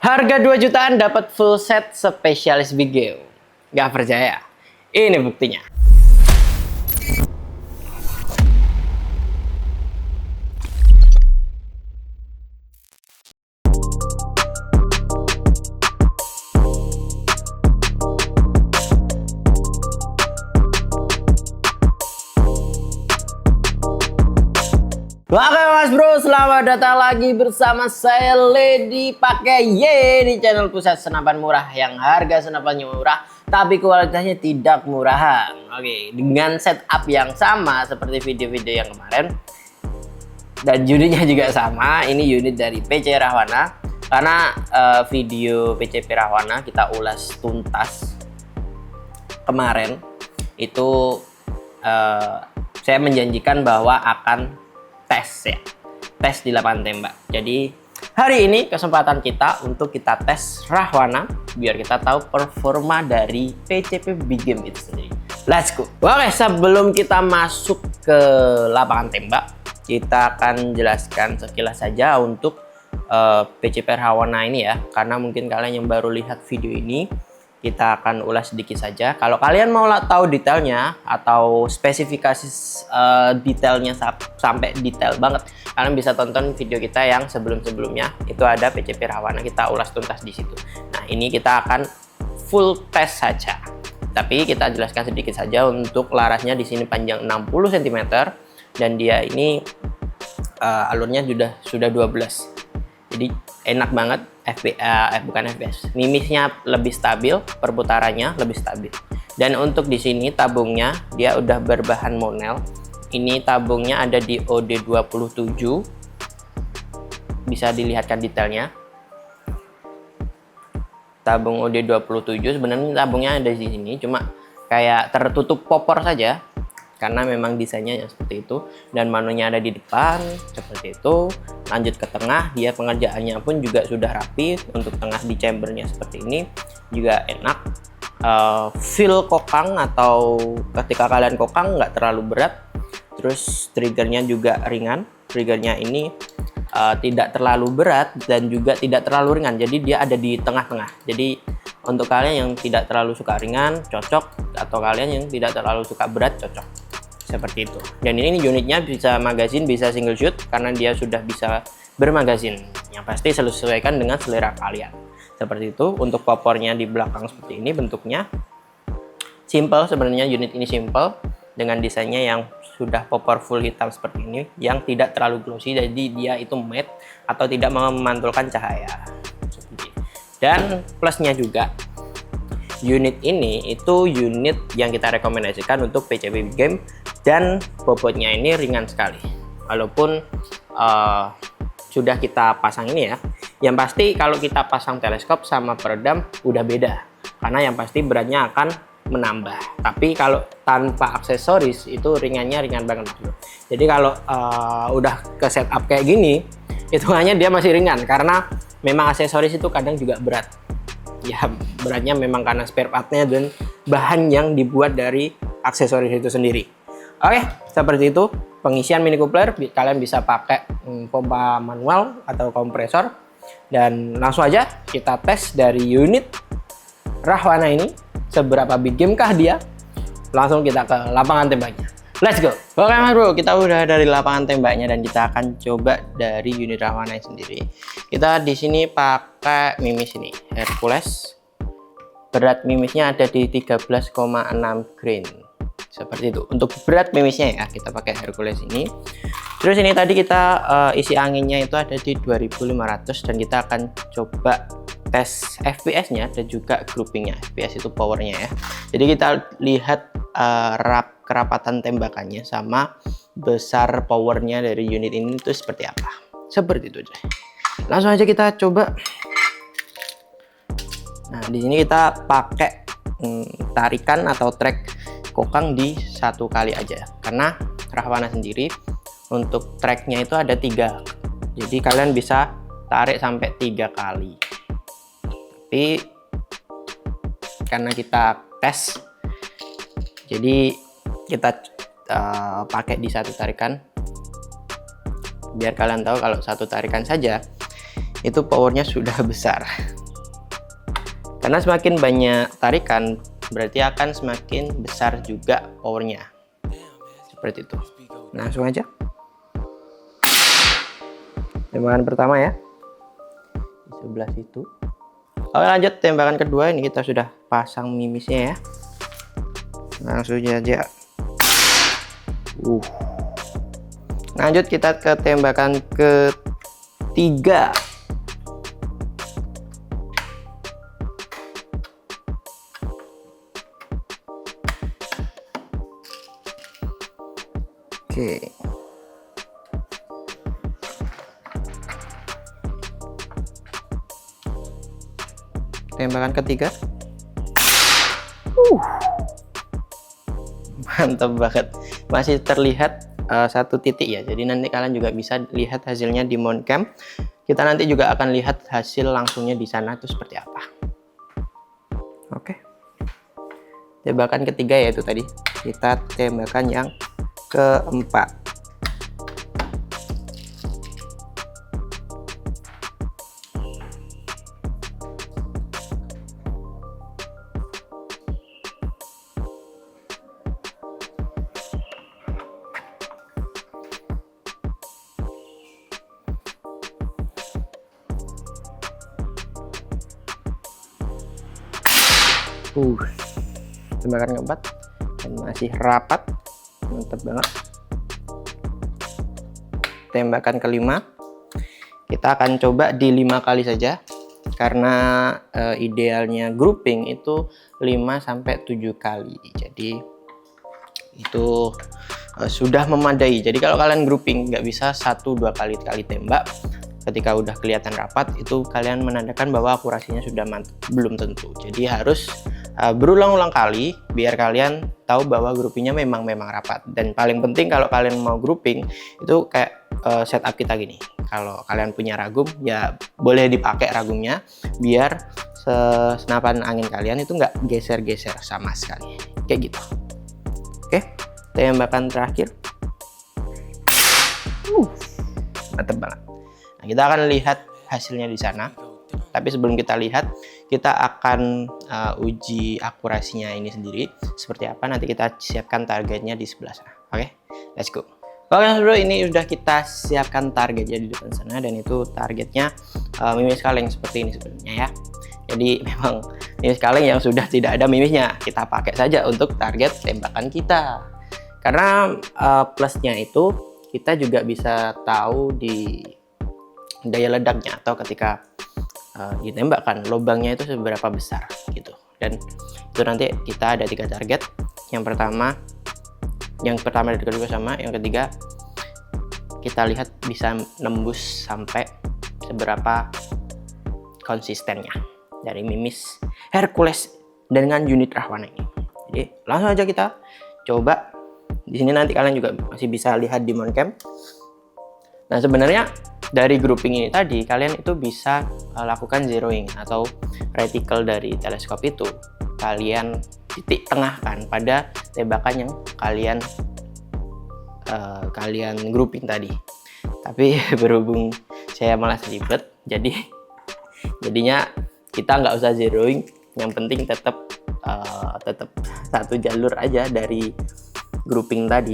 Harga 2 jutaan dapat full set spesialis Big Game. Gak percaya? Ini buktinya. Oke Mas Bro, selamat datang lagi bersama saya Lady Pakai Y di channel Pusat Senapan Murah yang harga senapannya murah tapi kualitasnya tidak murahan. Oke, dengan setup yang sama seperti video-video yang kemarin dan unitnya juga sama. Ini unit dari PC Rahwana karena video PCP Rahwana kita ulas tuntas kemarin itu saya menjanjikan bahwa akan tes di lapangan tembak. Jadi hari ini kesempatan kita untuk kita tes Rahwana biar kita tahu performa dari PCP Big Game itu sendiri. Let's go. Oke, sebelum kita masuk ke lapangan tembak, kita akan jelaskan sekilas saja untuk PCP Rahwana ini ya, karena mungkin kalian yang baru lihat video ini. Kita akan ulas sedikit saja. Kalau kalian mau tahu detailnya atau spesifikasi detailnya sampai detail banget, kalian bisa tonton video kita yang sebelum-sebelumnya. Itu ada PCP Rahwana, kita ulas tuntas di situ. Nah, ini kita akan full test saja. Tapi kita jelaskan sedikit saja untuk larasnya di sini panjang 60 cm dan dia ini alurnya sudah 12. Jadi enak banget. Bukan FPS, mimisnya lebih stabil, perputarannya lebih stabil. Dan untuk di sini tabungnya dia udah berbahan monel. Ini tabungnya ada di OD27, bisa dilihatkan detailnya. Tabung OD27 sebenarnya tabungnya ada di sini, cuma kayak tertutup popor saja karena memang desainnya yang seperti itu, dan manunya ada di depan seperti itu. Lanjut ke tengah, dia pengerjaannya pun juga sudah rapi. Untuk tengah di chambernya seperti ini juga enak. Feel kokang atau ketika kalian kokang nggak terlalu berat. Terus triggernya juga ringan. Triggernya ini tidak terlalu berat dan juga tidak terlalu ringan, jadi dia ada di tengah-tengah. Jadi untuk kalian yang tidak terlalu suka ringan cocok, atau kalian yang tidak terlalu suka berat cocok, seperti itu. Dan ini unitnya bisa magazin, bisa single shoot karena dia sudah bisa bermagazin. Yang pasti sesuaikan dengan selera kalian. Seperti itu. Untuk popornya di belakang seperti ini bentuknya. Simple sebenarnya, unit ini simple dengan desainnya yang sudah popor full hitam seperti ini, yang tidak terlalu glossy, jadi dia itu matte atau tidak memantulkan cahaya. Dan plusnya juga, unit ini itu unit yang kita rekomendasikan untuk PCP Big Game, dan bobotnya ini ringan sekali. Walaupun sudah kita pasang ini ya, yang pasti kalau kita pasang teleskop sama peredam udah beda, karena yang pasti beratnya akan menambah. Tapi kalau tanpa aksesoris itu ringannya ringan banget. Jadi kalau udah ke setup kayak gini, hitungannya dia masih ringan karena memang aksesoris itu kadang juga berat. Ya, beratnya memang karena spare partnya dan bahan yang dibuat dari aksesoris itu sendiri. Oke, seperti itu pengisian mini coupler. Kalian bisa pakai pompa manual atau kompresor. Dan langsung aja kita tes dari unit Rahwana ini, seberapa big game kah dia. Langsung kita ke lapangan tembaknya. Let's go. Oke Mas Bro, kita udah dari lapangan tembaknya dan kita akan coba dari unit Rahwana sendiri. Kita di sini pakai mimis ini, Hercules. Berat mimisnya ada di 13,6 grain. Seperti itu. Untuk berat mimisnya ya, kita pakai Hercules ini. Terus ini tadi kita isi anginnya itu ada di 2500, dan kita akan coba tes FPS-nya dan juga groupingnya. FPS itu powernya ya. Jadi kita lihat kerapatan tembakannya sama besar powernya dari unit ini itu seperti apa. Seperti itu aja. Langsung aja kita coba. Nah, di sini kita pakai tarikan atau track kokang di satu kali aja, karena Rahwana sendiri untuk tracknya itu ada 3, jadi kalian bisa tarik sampai 3 kali. Tapi karena kita tes, jadi kita pakai di satu tarikan biar kalian tahu kalau satu tarikan saja itu powernya sudah besar. Karena semakin banyak tarikan, berarti akan semakin besar juga powernya. Seperti itu. Langsung aja. Tembakan pertama ya. Di sebelah situ. Oke, lanjut tembakan kedua. Ini kita sudah pasang mimisnya ya. Langsung aja. Lanjut kita ke tembakan ketiga. Oke. Tembakan ketiga. Mantap banget. Masih terlihat satu titik ya. Jadi nanti kalian juga bisa lihat hasilnya di mount cam. Kita nanti juga akan lihat hasil langsungnya di sana itu seperti apa. Oke. Tembakan ketiga yaitu tadi. Kita tembakan yang keempat. Tembakan keempat dan masih rapat, mantap banget. Tembakan kelima kita akan coba di 5 kali saja karena idealnya grouping itu 5-7 kali, jadi itu sudah memadai. Jadi kalau kalian grouping nggak bisa 1-2 kali tembak, ketika udah kelihatan rapat itu kalian menandakan bahwa akurasinya sudah mantap. Belum tentu, jadi harus berulang-ulang kali biar kalian tahu bahwa groupingnya memang rapat. Dan paling penting kalau kalian mau grouping itu kayak setup kita gini. Kalau kalian punya ragum ya boleh dipakai ragumnya biar senapan angin kalian itu nggak geser-geser sama sekali kayak gitu. Oke, tembakan terakhir. Mantap banget. Nah, kita akan lihat hasilnya di sana. Tapi sebelum kita lihat, kita akan uji akurasinya ini sendiri seperti apa. Nanti kita siapkan targetnya di sebelah sana. Oke, let's go. Oke bro, ini sudah kita siapkan targetnya di depan sana, dan itu targetnya mimis kaleng seperti ini sebenarnya ya. Jadi memang mimis kaleng yang sudah tidak ada mimisnya kita pakai saja untuk target tembakan kita. Karena plusnya itu kita juga bisa tahu di daya ledaknya atau ketika ditembakkan lubangnya itu seberapa besar gitu. Dan itu nanti kita ada 3 target. Yang pertama dan kedua sama, yang ketiga kita lihat bisa nembus sampai seberapa konsistennya dari mimis Hercules dengan unit Rahwana ini. Jadi langsung aja kita coba. Di sini nanti kalian juga masih bisa lihat di mount cam. Nah sebenarnya dari grouping ini tadi kalian itu bisa lakukan zeroing atau reticle dari teleskop itu kalian titik tengahkan pada tembakan yang kalian grouping tadi. Tapi berhubung saya malas ribet, jadinya kita nggak usah zeroing. Yang penting tetap satu jalur aja dari grouping tadi.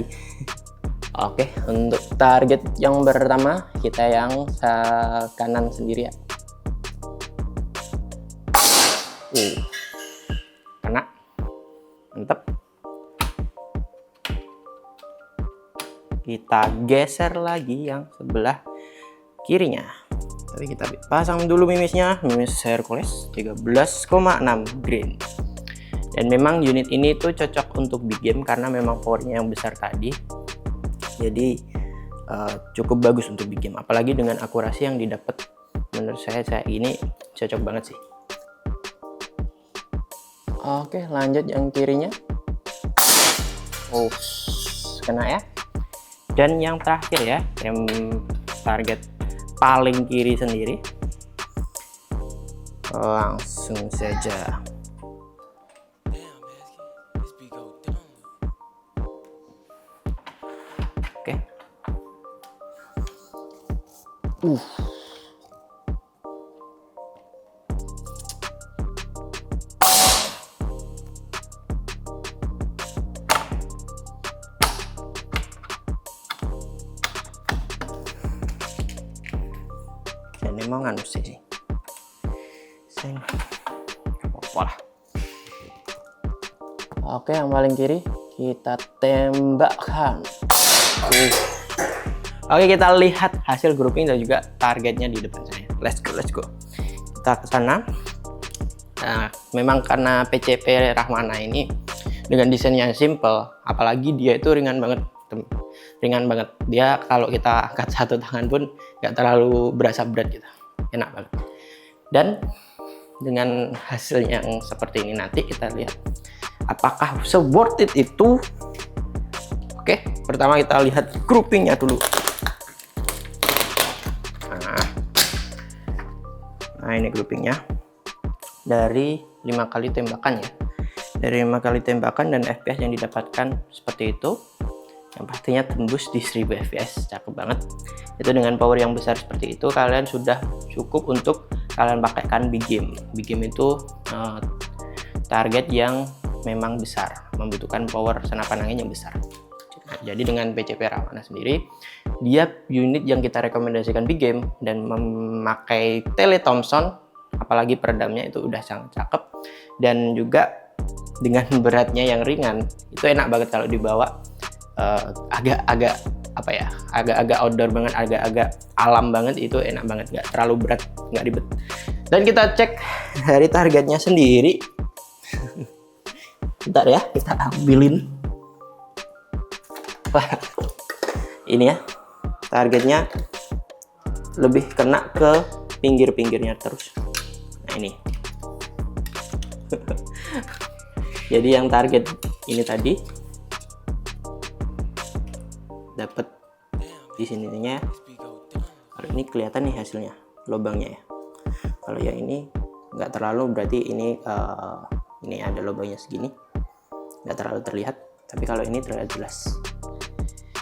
Oke, untuk target yang pertama kita yang kanan sendiri ya. Kena, mantap. Kita geser lagi yang sebelah kirinya. Tapi kita pasang dulu mimisnya, mimis Hercules 13,6 grain. Dan memang unit ini tuh cocok untuk big game karena memang powernya yang besar tadi. Jadi cukup bagus untuk big game, apalagi dengan akurasi yang didapat. Menurut saya ini cocok banget sih. Oke, lanjut yang kirinya. Kena ya. Dan yang terakhir ya, yang target paling kiri sendiri. Langsung saja. Oke. potongan sih. Apa lah. Oke, yang paling kiri kita tembakkan. Oke, kita lihat hasil grouping dan juga targetnya di depan saya. Let's go. Kita ke sana. Nah, memang karena PCP Rahwana ini dengan desain yang simple, apalagi dia itu ringan banget. Dia kalau kita angkat satu tangan pun nggak terlalu berasa berat gitu. Enak banget. Dan dengan hasil yang seperti ini nanti kita lihat apakah se-worth it itu. Oke, pertama kita lihat groupingnya dulu. Nah, ini groupingnya dari 5 kali tembakan ya. Dari 5 kali tembakan dan FPS yang didapatkan seperti itu. Yang pastinya tembus di 1000 FPS, cakep banget. Itu dengan power yang besar seperti itu, kalian sudah cukup untuk kalian pakaikan big game. Big game itu target yang memang besar, membutuhkan power senapan angin yang besar. Jadi dengan PCP Rahwana sendiri, dia unit yang kita rekomendasikan big game dan memakai Tele Thompson, apalagi peredamnya itu udah sangat cakep. Dan juga dengan beratnya yang ringan, itu enak banget kalau dibawa. Agak-agak outdoor banget, agak-agak alam banget, itu enak banget, nggak terlalu berat, nggak ribet. Dan kita cek dari targetnya sendiri. Bentar ya, kita ambilin. Wah, ini ya, targetnya lebih kena ke pinggir-pinggirnya terus. Nah ini. Jadi yang target ini tadi dapat di sininya. Kalau ini kelihatan nih hasilnya, lubangnya ya. Kalau yang ini nggak terlalu, berarti ini ada lubangnya segini, nggak terlalu terlihat. Tapi kalau ini terlihat jelas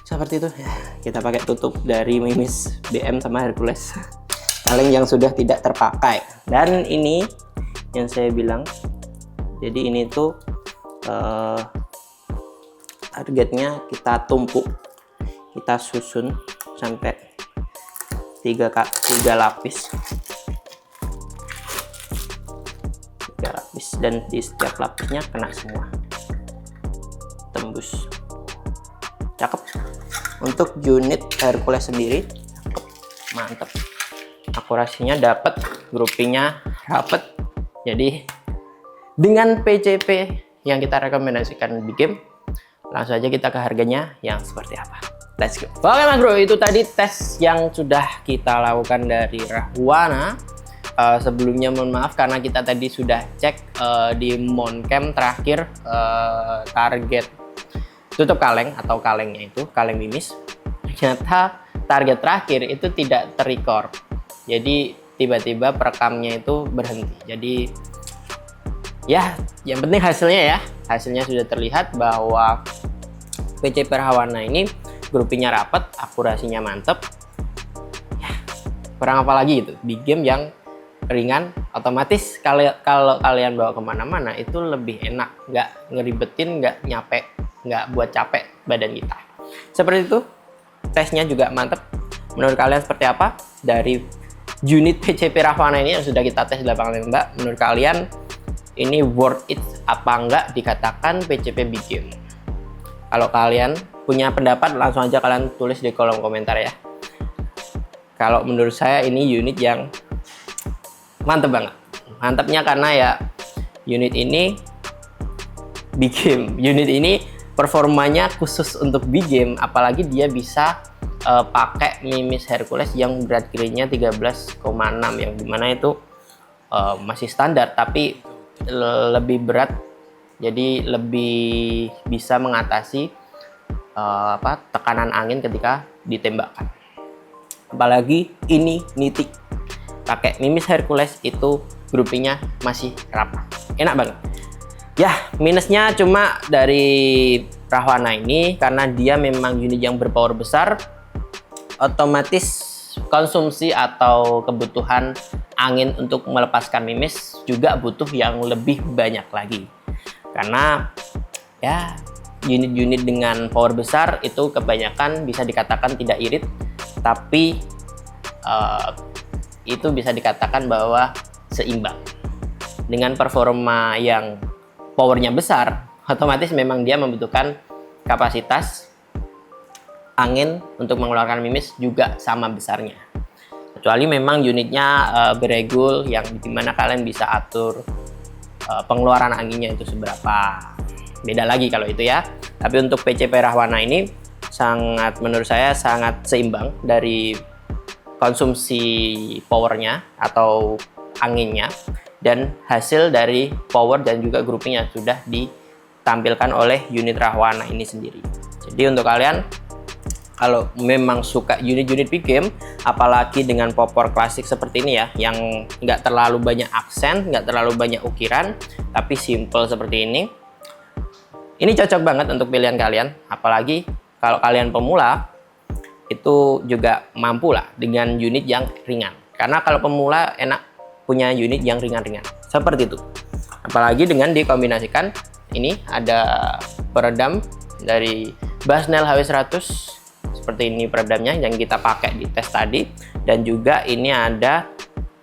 seperti itu ya. Kita pakai tutup dari Mimis BM sama Hercules kaleng yang sudah tidak terpakai. Dan ini yang saya bilang, jadi ini tuh targetnya kita tumpuk, kita susun sampai 3 lapis, dan di setiap lapisnya kena semua, tembus, cakep. Untuk unit Hercules sendiri mantep, akurasinya dapat, groupingnya rapet. Jadi dengan PCP yang kita rekomendasikan di game, langsung aja kita ke harganya yang seperti apa. Let's go. Oke mas bro, itu tadi tes yang sudah kita lakukan dari Rahwana. Sebelumnya mohon maaf karena kita tadi sudah cek di Moncam terakhir target tutup kaleng atau kalengnya itu kaleng Mimis. Ternyata target terakhir itu tidak terrecord. Jadi tiba-tiba perekamnya itu berhenti. Jadi ya, yang penting hasilnya ya. Hasilnya sudah terlihat bahwa PCP Rahwana ini groupingnya rapet, akurasinya mantep. Ya, kurang apa lagi gitu. Di game yang ringan, otomatis kalau kalian bawa kemana-mana itu lebih enak, nggak ngeribetin, nggak buat capek badan kita. Seperti itu. Tesnya juga mantep. Menurut kalian seperti apa dari unit PCP Rahwana ini yang sudah kita tes di lapangan tembak? Menurut kalian ini worth it apa enggak dikatakan PCP big game? Kalau kalian punya pendapat, langsung aja kalian tulis di kolom komentar ya. Kalau menurut saya ini unit yang mantep banget. Mantepnya karena ya unit ini big game. Unit ini performanya khusus untuk big game, apalagi dia bisa pakai Mimis Hercules yang berat kirinya 13,6, yang dimana itu masih standar tapi lebih berat, jadi lebih bisa mengatasi tekanan angin ketika ditembakkan. Apalagi ini nitik pakai Mimis Hercules, itu groupingnya masih rapat, enak banget. Ya, minusnya cuma dari Rahwana ini karena dia memang unit yang berpower besar, otomatis konsumsi atau kebutuhan angin untuk melepaskan Mimis juga butuh yang lebih banyak lagi. Karena ya unit-unit dengan power besar itu kebanyakan bisa dikatakan tidak irit, tapi itu bisa dikatakan bahwa seimbang. Dengan performa yang powernya besar, otomatis memang dia membutuhkan kapasitas angin untuk mengeluarkan mimis juga sama besarnya. Kecuali memang unitnya beregul yang dimana kalian bisa atur pengeluaran anginnya itu seberapa. Beda lagi kalau itu ya. Tapi untuk PCP Rahwana ini menurut saya sangat seimbang dari konsumsi powernya atau anginnya dan hasil dari power dan juga groupingnya sudah ditampilkan oleh unit Rahwana ini sendiri. Jadi untuk kalian kalau memang suka unit-unit big game, apalagi dengan popor klasik seperti ini ya, yang nggak terlalu banyak aksen, nggak terlalu banyak ukiran, tapi simple seperti ini cocok banget untuk pilihan kalian. Apalagi kalau kalian pemula, itu juga mampu lah dengan unit yang ringan. Karena kalau pemula enak punya unit yang ringan-ringan, seperti itu. Apalagi dengan dikombinasikan, ini ada peredam dari Basnel HW100, seperti ini peredamnya yang kita pakai di tes tadi, dan juga ini ada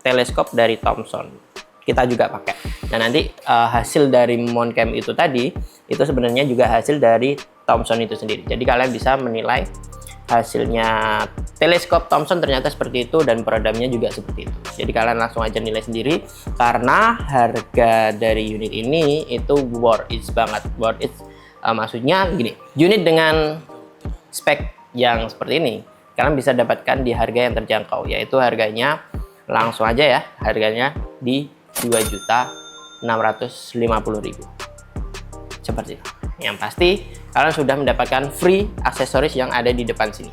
teleskop dari Thomson kita juga pakai. Nah nanti hasil dari mount cam itu tadi itu sebenarnya juga hasil dari Thomson itu sendiri. Jadi kalian bisa menilai hasilnya teleskop Thomson ternyata seperti itu dan peredamnya juga seperti itu. Jadi kalian langsung aja nilai sendiri karena harga dari unit ini itu worth it banget. Worth it maksudnya gini, unit dengan spek yang seperti ini kalian bisa dapatkan di harga yang terjangkau, yaitu harganya langsung aja ya, harganya di 2.650.000 seperti itu. Yang pasti kalian sudah mendapatkan free aksesoris yang ada di depan sini.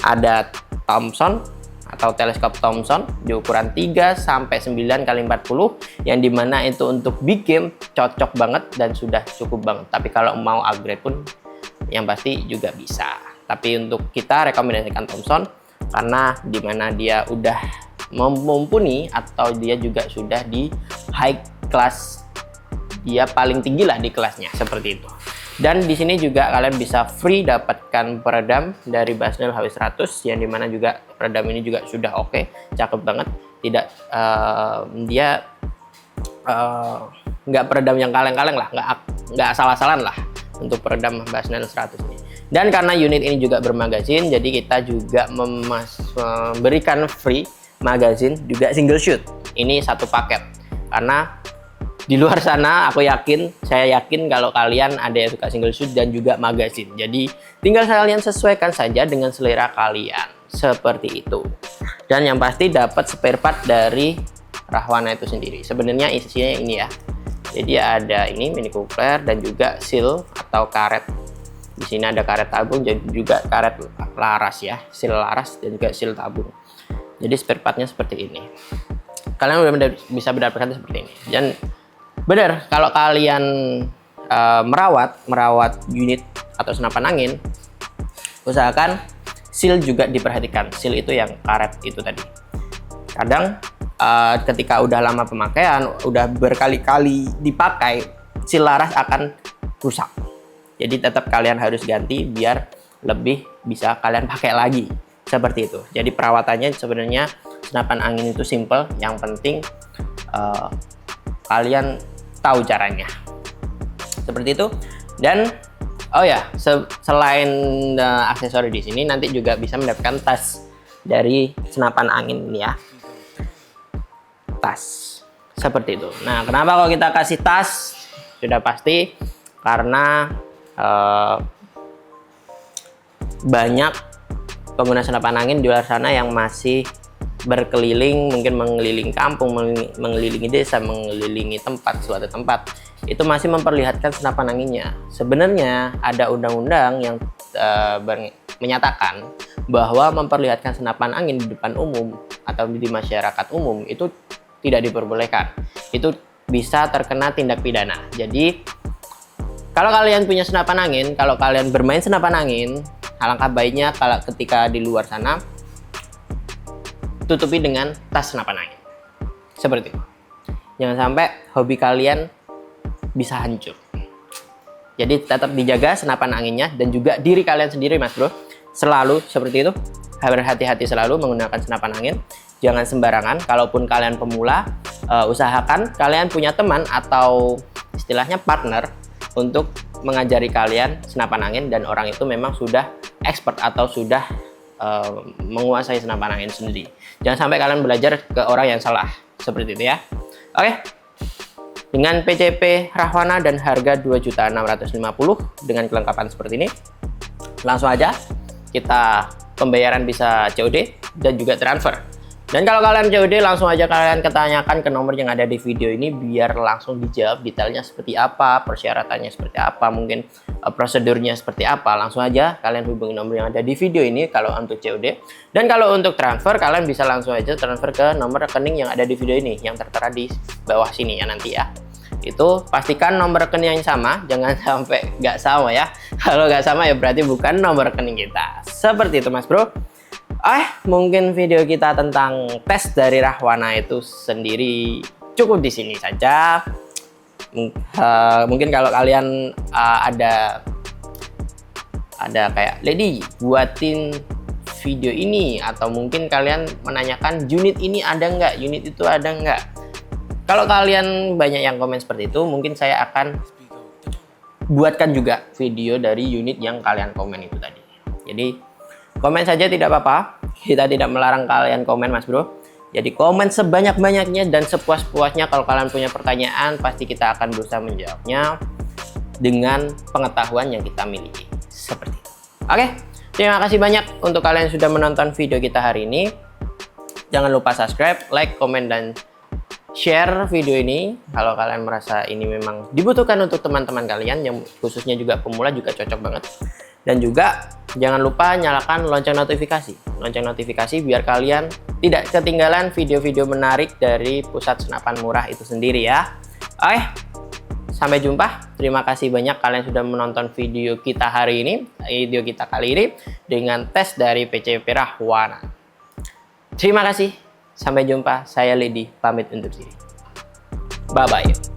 Ada Thomson atau teleskop Thomson di ukuran 3 sampai 9 x 40 yang dimana itu untuk big game cocok banget dan sudah cukup banget. Tapi kalau mau upgrade pun yang pasti juga bisa. Tapi untuk kita rekomendasikan Thomson karena dimana dia udah mumpuni atau dia juga sudah di high class, dia paling tinggi lah di kelasnya seperti itu. Dan di sini juga kalian bisa free dapatkan peredam dari Basnel HW100 yang dimana juga peredam ini juga sudah oke, cakep banget. Tidak dia nggak peredam yang kaleng-kaleng lah, nggak asal-asalan lah untuk peredam Basnel 100 ini. Dan karena unit ini juga bermagazin, jadi kita juga memberikan free magazin juga single shoot. Ini satu paket. Karena di luar sana saya yakin kalau kalian ada yang suka single shoot dan juga magazin. Jadi tinggal kalian sesuaikan saja dengan selera kalian. Seperti itu. Dan yang pasti dapat spare part dari Rahwana itu sendiri. Sebenarnya isinya ini ya. Jadi ada ini mini coupler dan juga seal atau karet. Di sini ada karet tabung dan juga karet laras ya, seal laras dan juga seal tabung. Jadi spare partnya seperti ini. Kalian udah bisa mendapatkan seperti ini. Dan benar kalau kalian merawat unit atau senapan angin, usahakan seal juga diperhatikan. Seal itu yang karet itu tadi. Kadang ketika udah lama pemakaian, udah berkali-kali dipakai, seal laras akan rusak. Jadi tetap kalian harus ganti biar lebih bisa kalian pakai lagi. Seperti itu. Jadi perawatannya sebenarnya senapan angin itu simple. Yang penting kalian tahu caranya. Seperti itu. Dan oh ya, selain aksesori di sini nanti juga bisa mendapatkan tas dari senapan angin ini ya. Tas. Seperti itu. Nah, kenapa kalau kita kasih tas? Sudah pasti karena banyak pengguna senapan angin di luar sana yang masih berkeliling, mungkin mengelilingi kampung, mengelilingi desa, mengelilingi suatu tempat, itu masih memperlihatkan senapan anginnya. Sebenarnya ada undang-undang yang menyatakan bahwa memperlihatkan senapan angin di depan umum atau di masyarakat umum itu tidak diperbolehkan. Itu bisa terkena tindak pidana. Jadi kalau kalian punya senapan angin, kalau kalian bermain senapan angin, alangkah baiknya kalau ketika di luar sana tutupi dengan tas senapan angin. Seperti itu. Jangan sampai hobi kalian bisa hancur. Jadi tetap dijaga senapan anginnya dan juga diri kalian sendiri, Mas Bro. Selalu seperti itu. Berhati-hati selalu menggunakan senapan angin. jangan sembarangan. Kalaupun kalian pemula, usahakan kalian punya teman atau istilahnya partner untuk mengajari kalian senapan angin, dan orang itu memang sudah expert atau sudah menguasai senapan angin sendiri. Jangan sampai kalian belajar ke orang yang salah, seperti itu ya. Oke, dengan PCP Rahwana dan harga 2.650.000 dengan kelengkapan seperti ini, langsung aja kita pembayaran bisa COD dan juga transfer. Dan kalau kalian COD, langsung aja kalian ketanyakan ke nomor yang ada di video ini biar langsung dijawab detailnya seperti apa, persyaratannya seperti apa, mungkin prosedurnya seperti apa. Langsung aja kalian hubungi nomor yang ada di video ini kalau untuk COD. Dan kalau untuk transfer, kalian bisa langsung aja transfer ke nomor rekening yang ada di video ini, yang tertera di bawah sini ya nanti ya. Itu pastikan nomor rekening yang sama, jangan sampai nggak sama ya. Kalau nggak sama ya berarti bukan nomor rekening kita. Seperti itu Mas Bro. Mungkin video kita tentang tes dari Rahwana itu sendiri cukup di sini saja. Mungkin kalau kalian ada kayak Lady buatin video ini, atau mungkin kalian menanyakan unit ini ada nggak, unit itu ada nggak. Kalau kalian banyak yang komen seperti itu, mungkin saya akan buatkan juga video dari unit yang kalian komen itu tadi. Jadi komen saja tidak apa-apa, kita tidak melarang kalian komen Mas Bro. Jadi komen sebanyak-banyaknya dan sepuas-puasnya. Kalau kalian punya pertanyaan, pasti kita akan berusaha menjawabnya dengan pengetahuan yang kita miliki. Seperti itu. Oke, terima kasih banyak untuk kalian yang sudah menonton video kita hari ini. Jangan lupa subscribe, like, komen, dan share video ini. Kalau kalian merasa ini memang dibutuhkan untuk teman-teman kalian yang khususnya juga pemula, juga cocok banget. Dan juga jangan lupa nyalakan lonceng notifikasi. Lonceng notifikasi biar kalian tidak ketinggalan video-video menarik dari Pusat Senapan Murah itu sendiri ya. Oke, sampai jumpa. Terima kasih banyak kalian sudah menonton video kita hari ini. Video kita kali ini dengan tes dari PCP Rahwana. Terima kasih. Sampai jumpa. Saya Lady pamit undur diri. Bye-bye.